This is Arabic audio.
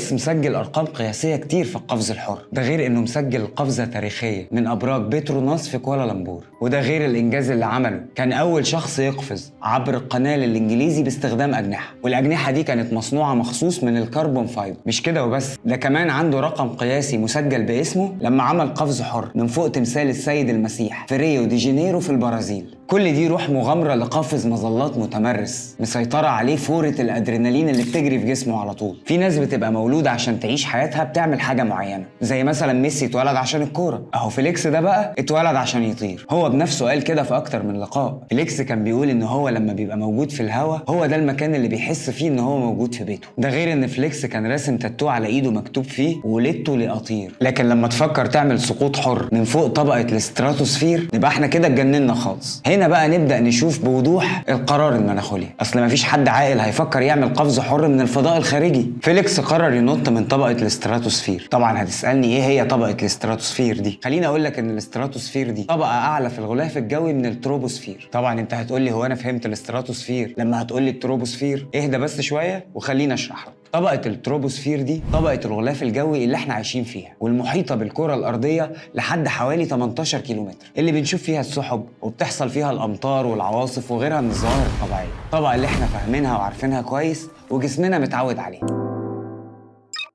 فيليكس مسجل ارقام قياسيه كتير في القفز الحر، ده غير انه مسجل قفزه تاريخيه من ابراج بتروناس في كوالالمبور، وده غير الانجاز اللي عمله، كان اول شخص يقفز عبر القناه الانجليزي باستخدام اجنحه، والاجنحه دي كانت مصنوعه مخصوص من الكربون فايبر. مش كده وبس، ده كمان عنده رقم قياسي مسجل باسمه لما عمل قفز حر من فوق تمثال السيد المسيح في ريو دي جانيرو في البرازيل. كل دي روح مغامرة لقافز مظلات متمرس مسيطرة عليه فورة الأدرينالين اللي بتجري في جسمه على طول. في ناس بتبقى مولودة عشان تعيش حياتها بتعمل حاجة معينة، زي مثلا ميسي اتولد عشان الكورة، أهو فيليكس ده بقى اتولد عشان يطير. هو بنفسه قال كده في أكتر من لقاء. فيليكس كان بيقول إن هو لما بيبقى موجود في الهوا هو ده المكان اللي بيحس فيه إن هو موجود في بيته. ده غير إن فيليكس كان راسم تاتو على إيده مكتوب فيه ولدت لأطير. لكن لما تفكر تعمل سقوط حر من فوق طبقة الاستراتوسفير نبقى احنا كده اتجننا خالص. هنا بقى نبدأ نشوف بوضوح القرار المناخولي. اصل مفيش حد عاقل هيفكر يعمل قفز حر من الفضاء الخارجي. فيليكس قرر ينط من طبقة الاستراتوسفير. طبعا هتسألني ايه هي طبقة الاستراتوسفير دي؟ خليني اقول لك ان الاستراتوسفير دي طبقة اعلى في الغلاف الجوي من التروبوسفير. طبعا انت هتقول لي هو انا فهمت الاستراتوسفير لما هتقول لي التروبوسفير؟ اهدى بس شوية وخليني اشرح لك. طبقة التروبوسفير دي طبقة الغلاف الجوي اللي احنا عايشين فيها والمحيطة بالكرة الأرضية لحد حوالي 18 كيلومتر، اللي بنشوف فيها السحب وبتحصل فيها الأمطار والعواصف وغيرها من الظواهر الطبيعية. الطبقة اللي احنا فاهمينها وعارفينها كويس وجسمنا متعود عليها.